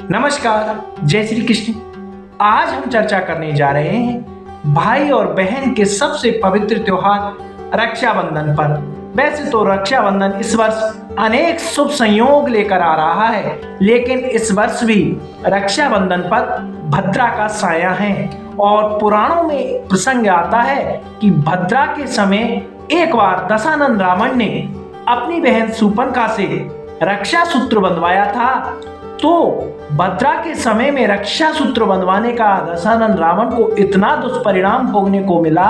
नमस्कार, जय श्री कृष्ण। आज हम चर्चा करने जा रहे हैं भाई और बहन के सबसे पवित्र त्योहार रक्षाबंधन पर। वैसे तो रक्षाबंधन इस वर्ष अनेक शुभ संयोग लेकर आ रहा है, लेकिन इस वर्ष भी रक्षाबंधन पर भद्रा का साया है। और पुराणों में प्रसंग आता है कि भद्रा के समय एक बार दशानन रावण ने अपनी बहन शूर्पणखा से रक्षा सूत्र बंधवाया था। तो भद्रा के समय में रक्षा सूत्र बंधवाने का दशानन रावण को इतना दुष्परिणाम भोगने को मिला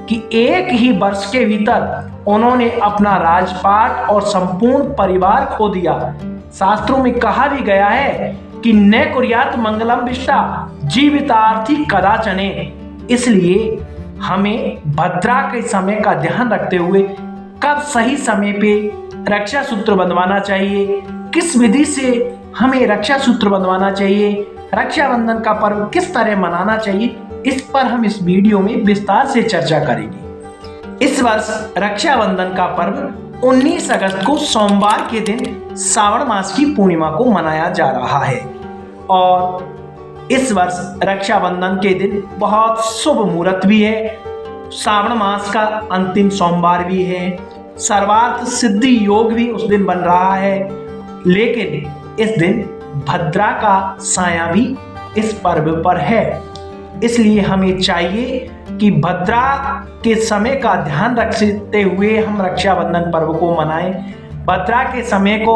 कि एक ही वर्ष के भीतर उन्होंने अपना राजपाट और संपूर्ण परिवार खो दिया। शास्त्रों में कहा भी गया है कि न कुर्यात मंगलम विष्टा जीवितार्थी कदाचने। इसलिए हमें भद्रा के समय का ध्यान रखते हुए कब सही समय पे रक्षा सूत्र बंधवाना चाहिए, किस विधि से हमें रक्षा सूत्र बंधवाना चाहिए, रक्षाबंधन का पर्व किस तरह मनाना चाहिए, इस पर हम इस वीडियो में विस्तार से चर्चा करेंगे। इस वर्ष रक्षाबंधन का पर्व 19 अगस्त को सोमवार के दिन श्रावण मास की पूर्णिमा को मनाया जा रहा है। और इस वर्ष रक्षाबंधन के दिन बहुत शुभ मुहूर्त भी है। श्रावण मास का अंतिम सोमवार भी है। सर्वार्थ सिद्धि योग भी उस दिन बन रहा है। लेकिन इस दिन भद्रा का साया भी इस पर्व पर है। इसलिए हमें चाहिए कि भद्रा के समय का ध्यान रखते हुए हम रक्षाबंधन पर्व को मनाएं। भद्रा के समय को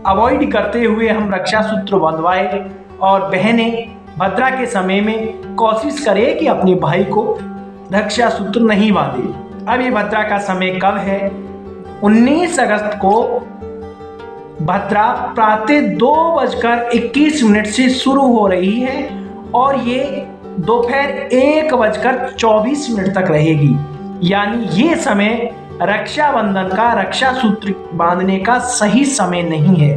अवॉइड करते हुए हम रक्षा सूत्र बंधवाएं और बहनें भद्रा के समय में कोशिश करें कि अपने भाई को रक्षा सूत्र नहीं बांधे। अब ये भद्रा का समय कब है? 19 अगस्त को भद्रा प्रातः 2:21 से शुरू हो रही है और ये दोपहर 1:24 तक रहेगी। यानी ये समय रक्षाबंधन का रक्षा सूत्र बांधने का सही समय नहीं है।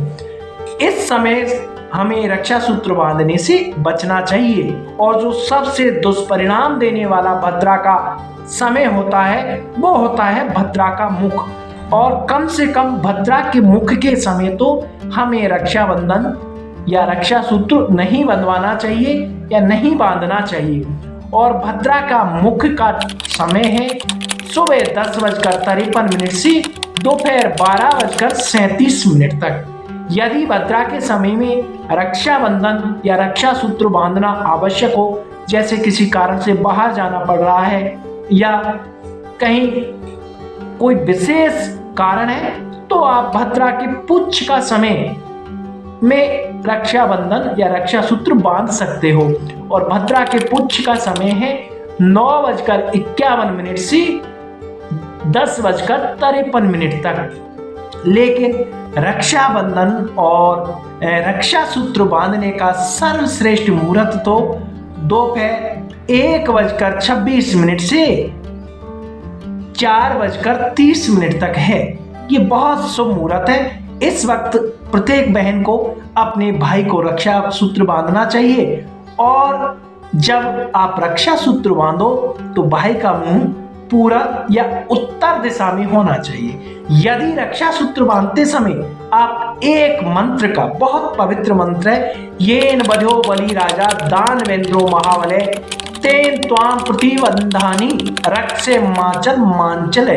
इस समय हमें रक्षा सूत्र बांधने से बचना चाहिए। और जो सबसे दुष्परिणाम देने वाला भद्रा का समय होता है वो होता है भद्रा का मुख। और कम से कम भद्रा के मुख के समय तो हमें रक्षाबंधन या रक्षा सूत्र नहीं बंधवाना चाहिए या नहीं बांधना चाहिए। और भद्रा का मुख का समय है सुबह 10:53 से दोपहर 12:37 तक। यदि भद्रा के समय में रक्षाबंधन या रक्षा सूत्र बांधना आवश्यक हो, जैसे किसी कारण से बाहर जाना पड़ रहा है या कहीं कोई विशेष कारण है, तो आप भद्रा के पुच्छ का समय में रक्षाबंधन या रक्षा सूत्र बांध सकते हो। और भद्रा के पुच्छ का समय है 9:51 से 10:53 तक। लेकिन रक्षाबंधन और रक्षा सूत्र बांधने का सर्वश्रेष्ठ मुहूर्त तो दोपहर 1:26 से 4:30 तक है। ये बहुत शुभ मुहूर्त है। इस वक्त प्रत्येक बहन को अपने भाई को रक्षा सूत्र बांधना चाहिए। और जब आप रक्षा सूत्र बांधो तो भाई का मुंह पूरब या उत्तर दिशा में होना चाहिए। यदि रक्षा सूत्र बांधते समय आप एक मंत्र का, बहुत पवित्र मंत्र है, येन बध्यो बलि राजा दानवेंद्रो महाबले तेन त्वाम प्रतिबंधानि रक्षे माचल मांचल।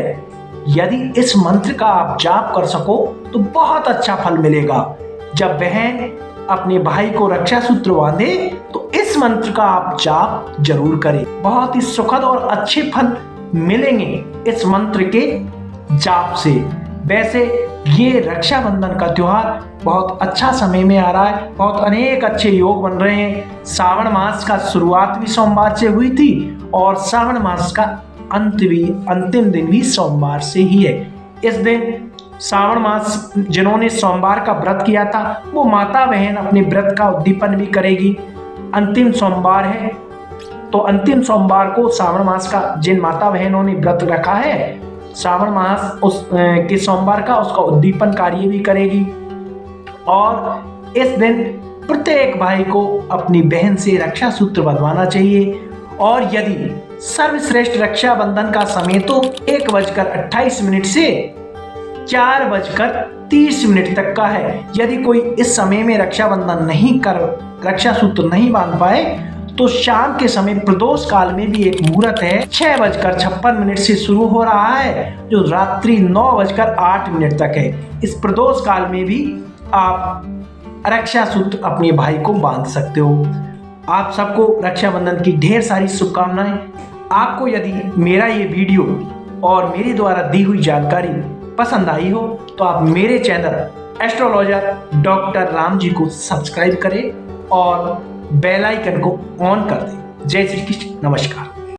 यदि इस मंत्र का आप जाप कर सको तो बहुत अच्छा फल मिलेगा। जब बहन अपने भाई को रक्षा सूत्र बांधे तो इस मंत्र का आप जाप जरूर करें। बहुत ही सुखद और अच्छे फल मिलेंगे इस मंत्र के जाप से। वैसे ये रक्षाबंधन का त्योहार बहुत अच्छा समय में आ रहा है। बहुत अनेक अच्छे योग बन रहे हैं। श्रावण मास का शुरुआत भी सोमवार से हुई थी और श्रावण मास का अंतिम दिन भी सोमवार से ही है। इस दिन श्रावण मास जिन्होंने सोमवार का व्रत किया था वो माता बहन अपने व्रत का उद्दीपन भी करेगी। अंतिम सोमवार है तो अंतिम सोमवार को श्रावण मास का जिन माता बहनों ने व्रत रखा है श्रावण मास उस के सोमवार का उसका उद्दीपन कार्य भी करेगी। और इस दिन प्रत्येक भाई को अपनी बहन से रक्षा सूत्र बंधवाना चाहिए। और यदि सर्वश्रेष्ठ रक्षाबंधन का समय तो 1:28 से 4:30 तक का है। यदि कोई इस समय में रक्षाबंधन नहीं कर रक्षा सूत्र नहीं बांध पाए तो शाम के समय प्रदोष काल में भी एक मुहूर्त है 6:56 से शुरू हो रहा है, जो रात्रि 9:08 तक है। इस प्रदोष काल में भी आप रक्षा सूत्र अपने भाई को बांध सकते हो। आप सबको रक्षाबंधन की ढेर सारी शुभकामनाएं। आपको यदि मेरा ये वीडियो और मेरी द्वारा दी हुई जानकारी पसंद आई हो तो आप मेरे channel astrologer doctor Ram ji को सब्सक्राइब करें और बेल आइकन को ऑन कर दें। जय श्री कृष्ण, नमस्कार।